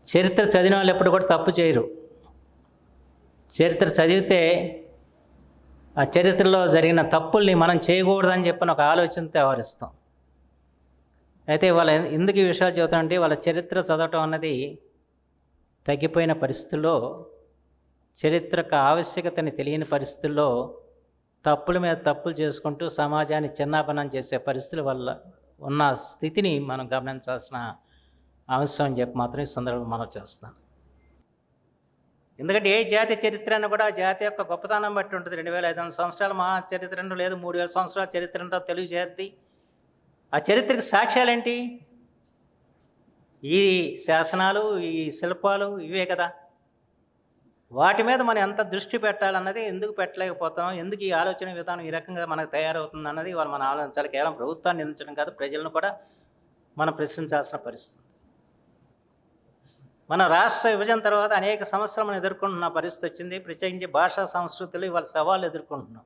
చరిత్ర చదివిన వాళ్ళు ఎప్పుడు కూడా తప్పు చేయరు. చరిత్ర చదివితే ఆ చరిత్రలో జరిగిన తప్పుల్ని మనం చేయకూడదని చెప్పిన ఒక ఆలోచనతో వ్యవహరిస్తాం. అయితే వాళ్ళ ఎందుకు ఈ విషయాలు చెబుతామంటే, వాళ్ళ చరిత్ర చదవటం అన్నది తగ్గిపోయిన పరిస్థితుల్లో, చరిత్రకు ఆవశ్యకతని తెలియని పరిస్థితుల్లో తప్పుల మీద తప్పులు చేసుకుంటూ సమాజాన్ని చిన్నాభిన్నం చేసే పరిస్థితుల వల్ల ఉన్న స్థితిని మనం గమనించాల్సిన అంశం అని చెప్పి మాత్రం ఈ సందర్భంగా మనం చేస్తాం. ఎందుకంటే ఏ జాతి చరిత్ర అని కూడా జాతి యొక్క గొప్పతనం బట్టి ఉంటుంది. 2500 సంవత్సరాల మహా చరిత్ర లేదు, 3000 సంవత్సరాల చరిత్ర అంటో తెలుగు జాతి. ఆ చరిత్రకు సాక్ష్యాలేంటి? ఈ శాసనాలు, ఈ శిల్పాలు, ఇవే కదా. వాటి మీద మనం ఎంత దృష్టి పెట్టాలన్నది, ఎందుకు పెట్టలేకపోతున్నాం, ఎందుకు ఈ ఆలోచన విధానం ఈ రకంగా మనకు తయారవుతుంది అన్నది వాళ్ళు మనం ఆలోచించాలి. కేవలం ప్రభుత్వాన్ని నిందించడం కాదు, ప్రజలను కూడా మనం ప్రశ్నించాల్సిన పరిస్థితి. మన రాష్ట్ర విభజన తర్వాత అనేక సమస్యలు మనం ఎదుర్కొంటున్న పరిస్థితి వచ్చింది. ప్రత్యేకించి భాషా సంస్కృతులు ఇవాళ సవాళ్ళు ఎదుర్కొంటున్నాం.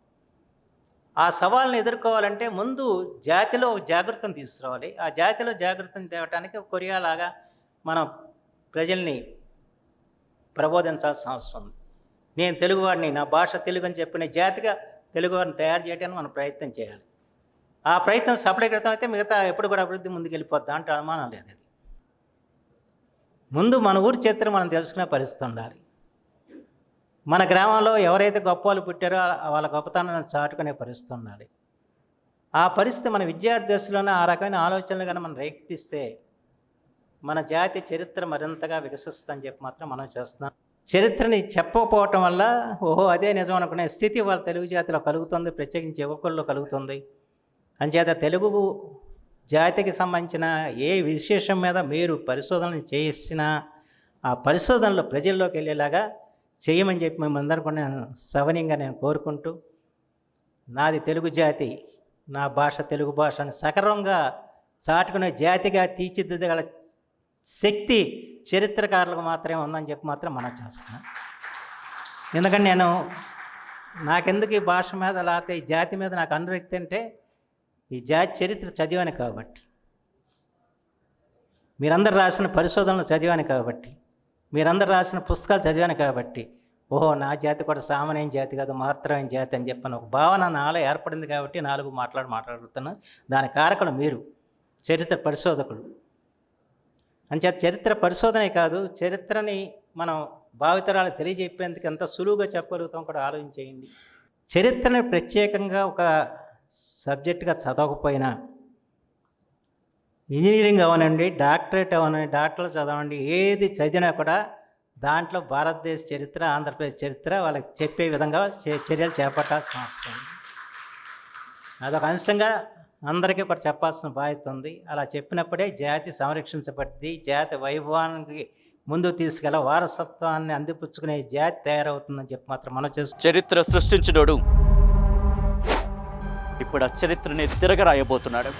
ఆ సవాళ్ళని ఎదుర్కోవాలంటే ముందు జాతిలో ఒక జాగృతిని తీసుకురావాలి. ఆ జాతిలో జాగృతిని తేవడానికి కొరియాలాగా మనం ప్రజల్ని ప్రబోధించాల్సిన అవసరం ఉంది. నేను తెలుగువాడిని, నా భాష తెలుగు అని చెప్పిన జాతిగా తెలుగువాడిని తయారు చేయడానికి మనం ప్రయత్నం చేయాలి. ఆ ప్రయత్నం సఫలీకృతం అయితే మిగతా ఎప్పుడు కూడా అభివృద్ధి ముందుకు వెళ్ళిపోద్దా అంటే అనుమానం లేదు. అది ముందు మన ఊరి చరిత్ర మనం తెలుసుకునే పరిస్థితి ఉండాలి. మన గ్రామంలో ఎవరైతే గొప్ప వాళ్ళు పుట్టారో వాళ్ళ గొప్పతనాన్ని చాటుకునే పరిస్థితి ఉండాలి. ఆ పరిస్థితి మన విద్యార్థి దశలోనే ఆ రకమైన ఆలోచనలు కానీ మనం రేకెత్తిస్తే మన జాతి చరిత్ర మరింతగా వికసిస్తుందని చెప్పి మాత్రం మనం చేస్తున్నాం. చరిత్రని చెప్పకపోవటం వల్ల ఓహో అదే నిజం అనుకునే స్థితి వాళ్ళ తెలుగు జాతిలో కలుగుతుంది, ప్రత్యేకించి యువకుల్లో కలుగుతుంది. అంచేత తెలుగు జాతికి సంబంధించిన ఏ విశేషం మీద మీరు పరిశోధనలు చేసినా ఆ పరిశోధనలు ప్రజల్లోకి వెళ్ళేలాగా చేయమని చెప్పి మేమందరూ కూడా సవనీయంగా నేను కోరుకుంటూ, నాది తెలుగు జాతి, నా భాష తెలుగు భాష అని సకరంగా చాటుకునే జాతిగా తీర్చిదిద్దగల శక్తి చరిత్రకారులకు మాత్రమే ఉందని చెప్పి మాత్రం మనం చేస్తున్నాం. ఎందుకంటే నాకెందుకు ఈ భాష మీద లేకపోతే ఈ జాతి మీద నాకు అనురక్తి అంటే, ఈ జాతి చరిత్ర చదివాను కాబట్టి, మీరందరూ రాసిన పరిశోధనలు చదివాను కాబట్టి, మీరందరూ రాసిన పుస్తకాలు చదివాను కాబట్టి, ఓహో నా జాతి కూడా సామాన్య జాతి కాదు, మహత్తరమైన జాతి అని చెప్పిన ఒక భావన నాలో ఏర్పడింది కాబట్టి 4 మాట్లాడుతున్నాను. దాని కారకులు మీరు చరిత్ర పరిశోధకులు. అంచేత చరిత్ర పరిశోధనే కాదు, చరిత్రని మనం భావితరాలకు తెలియజెప్పేందుకు ఎంత సులువుగా చెప్పగలుగుతాం కూడా ఆలోచించేయండి. చరిత్రని ప్రత్యేకంగా ఒక సబ్జెక్టుగా చదవకపోయినా, ఇంజనీరింగ్ అవనండి, డాక్టరేట్ అవనండి, డాక్టర్లు చదవండి, ఏది చదివినా కూడా దాంట్లో భారతదేశ చరిత్ర, ఆంధ్రప్రదేశ్ చరిత్ర వాళ్ళకి చెప్పే విధంగా చర్యలు చేపట్టాల్సిన అవసరం ఉంది. అదొక అంశంగా అందరికీ కూడా చెప్పాల్సిన బాధ్యత ఉంది. అలా చెప్పినప్పుడే జాతి సంరక్షించబడింది, జాతి వైభవానికి ముందు తీసుకెళ్ళ వారసత్వాన్ని అందిపుచ్చుకునే జాతి తయారవుతుందని చెప్పి మాత్రం మనం చేస్తాం. చరిత్ర సృష్టించినోడు ఇప్పుడు ఆ చరిత్రని తిరగరాయబోతున్నాడు.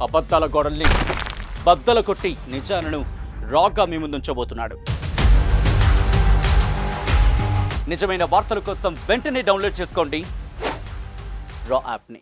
అబద్ధాల గోడల్ని బద్దలు కొట్టి నిజాలను రాగా మీ ముందుంచబోతున్నాడు. నిజమైన వార్తల కోసం వెంటనే డౌన్లోడ్ చేసుకోండి రా యాప్ని.